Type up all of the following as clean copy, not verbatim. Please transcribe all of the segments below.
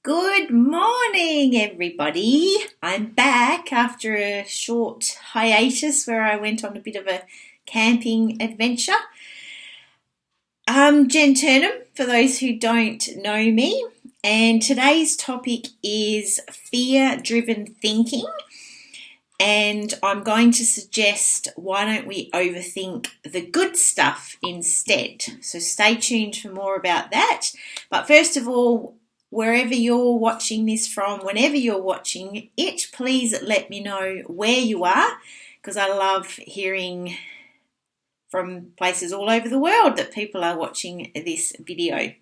Good morning, everybody. I'm back after a short hiatus where I went on a bit of a camping adventure. I'm Jen Turnham, for those who don't know me, and today's topic is fear-driven thinking. And I'm going to suggest, why don't we overthink the good stuff instead? So stay tuned for more about that. But first of all, wherever you're watching this from, whenever you're watching it, please let me know where you are, because I love hearing from places all over the world that people are watching this video.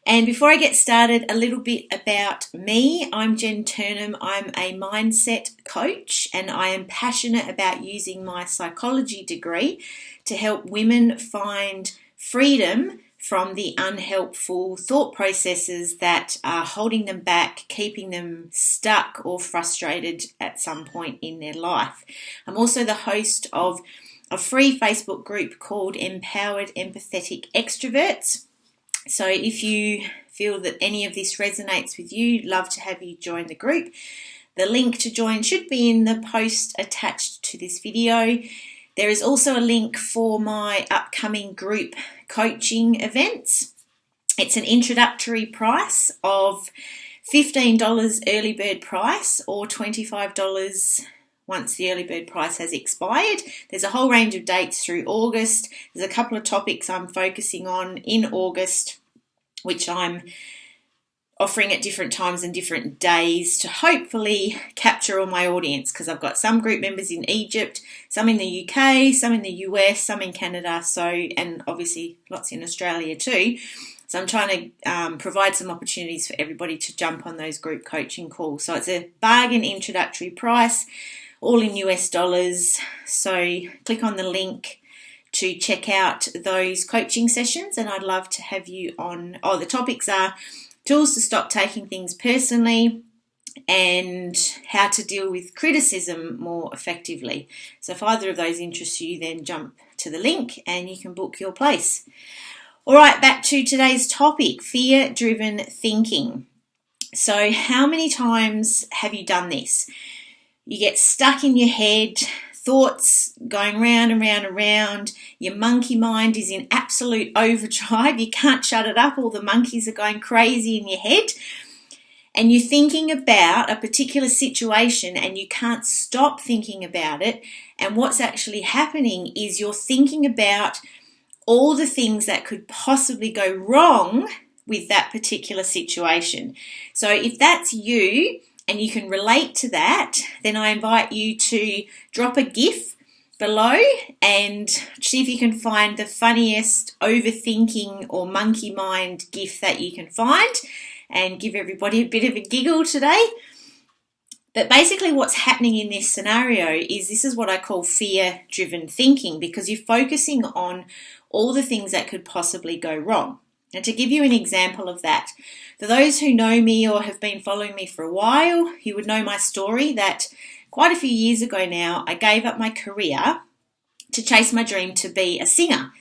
And before I get started, a little bit about me. I'm Jen Turnham. I'm a mindset coach, and I am passionate about using my psychology degree to help women find freedom from the unhelpful thought processes that are holding them back, keeping them stuck or frustrated at some point in their life. I'm also the host of a free Facebook group called Empowered Empathetic Extroverts. So if you feel that any of this resonates with you, love to have you join the group. The link to join should be in the post attached to this video. There is also a link for my upcoming group coaching events. It's an introductory price of $15 early bird price, or $25 once the early bird price has expired. There's a whole range of dates through August. There's a couple of topics I'm focusing on in August, which I'm offering at different times and different days to hopefully capture all my audience, because I've got some group members in Egypt, some in the UK, some in the US, some in Canada, and obviously lots in Australia too. So I'm trying to provide some opportunities for everybody to jump on those group coaching calls. So it's a bargain introductory price, all in US dollars. So click on the link to check out those coaching sessions, and I'd love to have you on. The topics are tools to stop taking things personally and how to deal with criticism more effectively. So if either of those interests you, then jump to the link and you can book your place. All right, back to today's topic, fear-driven thinking. So how many times have you done this? You get stuck in your head, thoughts going round and round and round. Your monkey mind is in absolute overdrive. You can't shut it up. All the monkeys are going crazy in your head. And you're thinking about a particular situation and you can't stop thinking about it. And what's actually happening is you're thinking about all the things that could possibly go wrong with that particular situation. So if that's you, and you can relate to that, then I invite you to drop a GIF below and see if you can find the funniest overthinking or monkey mind GIF that you can find, and give everybody a bit of a giggle today. But basically what's happening in this scenario is this is what I call fear-driven thinking, because you're focusing on all the things that could possibly go wrong. And to give you an example of that, for those who know me or have been following me for a while, you would know my story that quite a few years ago now, I gave up my career to chase my dream to be a singer.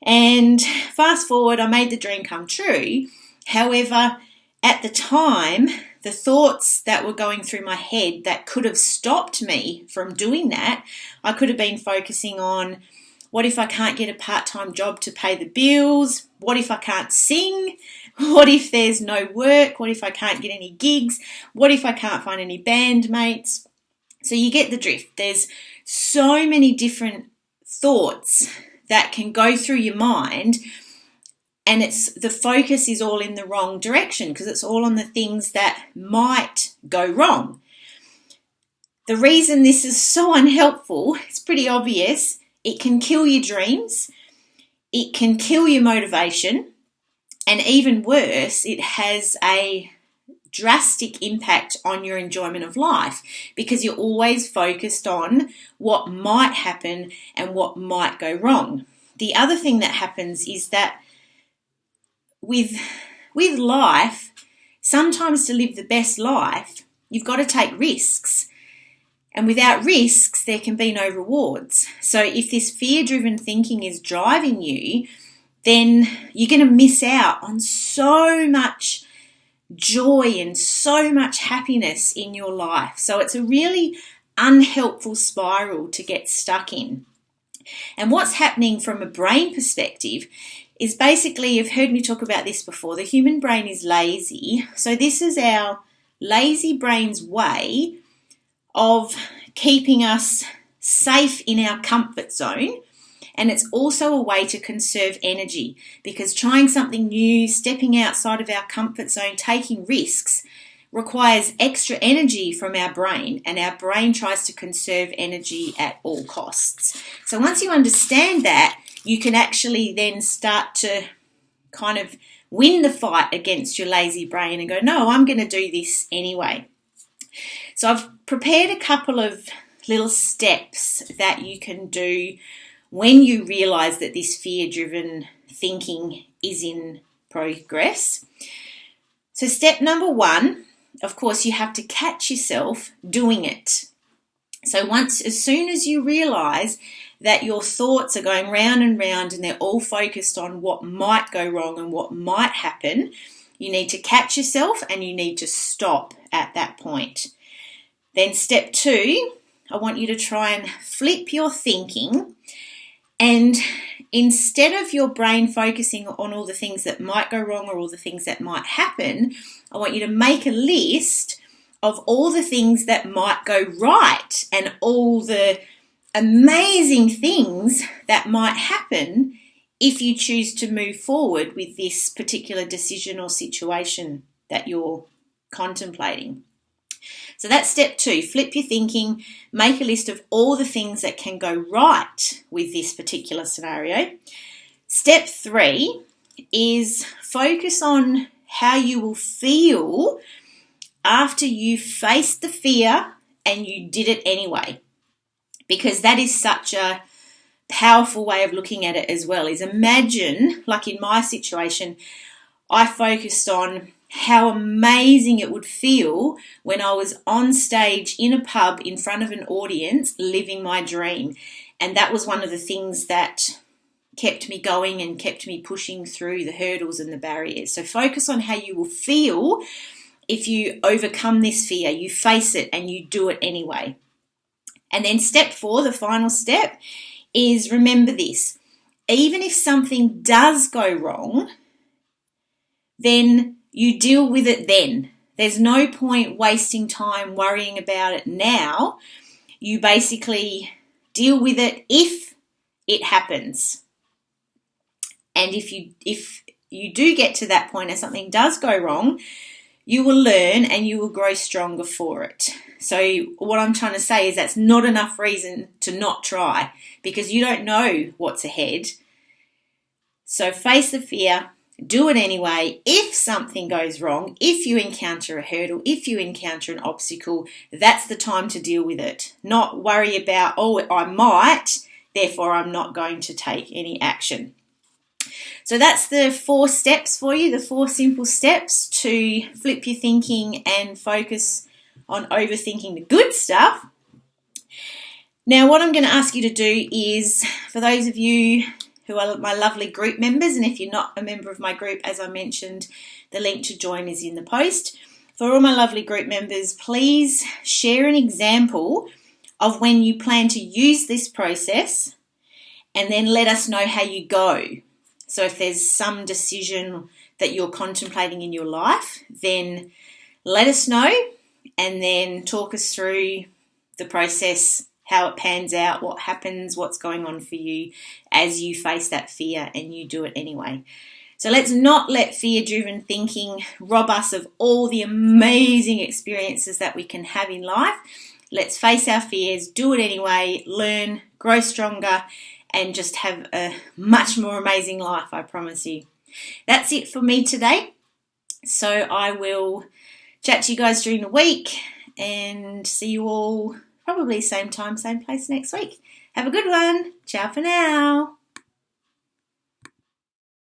And fast forward, I made the dream come true. However, at the time, the thoughts that were going through my head that could have stopped me from doing that, I could have been focusing on, what if I can't get a part-time job to pay the bills? What if I can't sing? What if there's no work? What if I can't get any gigs? What if I can't find any bandmates? So you get the drift. There's so many different thoughts that can go through your mind, and the focus is all in the wrong direction because it's all on the things that might go wrong. The reason this is so unhelpful, it's pretty obvious. It can kill your dreams, it can kill your motivation, and even worse, it has a drastic impact on your enjoyment of life because you're always focused on what might happen and what might go wrong. The other thing that happens is that with life, sometimes to live the best life, you've got to take risks. And without risks, there can be no rewards. So if this fear-driven thinking is driving you, then you're going to miss out on so much joy and so much happiness in your life. So it's a really unhelpful spiral to get stuck in. And what's happening from a brain perspective is basically, you've heard me talk about this before, the human brain is lazy. So this is our lazy brain's way of keeping us safe in our comfort zone. And it's also a way to conserve energy, because trying something new, stepping outside of our comfort zone, taking risks requires extra energy from our brain, and our brain tries to conserve energy at all costs. So once you understand that, you can actually then start to kind of win the fight against your lazy brain and go, no, I'm going to do this anyway. So I've prepared a couple of little steps that you can do when you realize that this fear-driven thinking is in progress. So step number one, of course, you have to catch yourself doing it. So as soon as you realize that your thoughts are going round and round and they're all focused on what might go wrong and what might happen, you need to catch yourself and you need to stop at that point. Then step two, I want you to try and flip your thinking, and instead of your brain focusing on all the things that might go wrong or all the things that might happen, I want you to make a list of all the things that might go right and all the amazing things that might happen if you choose to move forward with this particular decision or situation that you're contemplating. So that's step two, flip your thinking, make a list of all the things that can go right with this particular scenario. Step three is focus on how you will feel after you faced the fear and you did it anyway. Because that is such a powerful way of looking at it as well, is imagine, like in my situation, I focused on how amazing it would feel when I was on stage in a pub in front of an audience living my dream. And that was one of the things that kept me going and kept me pushing through the hurdles and the barriers. So focus on how you will feel if you overcome this fear, you face it and you do it anyway. And then step four, the final step, is remember this. Even if something does go wrong, then you deal with it then. There's no point wasting time worrying about it now. You basically deal with it if it happens. And if you do get to that point and something does go wrong, you will learn and you will grow stronger for it. So what I'm trying to say is that's not enough reason to not try, because you don't know what's ahead. So face the fear, do it anyway. If something goes wrong, if you encounter a hurdle, if you encounter an obstacle, that's the time to deal with it. Not worry about, oh, I might, therefore I'm not going to take any action. So that's the 4 steps for you, the 4 simple steps to flip your thinking and focus on overthinking the good stuff. Now, what I'm going to ask you to do is, for those of you who are my lovely group members, and if you're not a member of my group, as I mentioned, the link to join is in the post. For all my lovely group members, please share an example of when you plan to use this process, and then let us know how you go. So if there's some decision that you're contemplating in your life, then let us know and then talk us through the process, how it pans out, what happens, what's going on for you as you face that fear and you do it anyway. So let's not let fear-driven thinking rob us of all the amazing experiences that we can have in life. Let's face our fears, do it anyway, learn, grow stronger, and just have a much more amazing life, I promise you. That's it for me today. So I will chat to you guys during the week and see you all probably same time, same place next week. Have a good one. Ciao for now.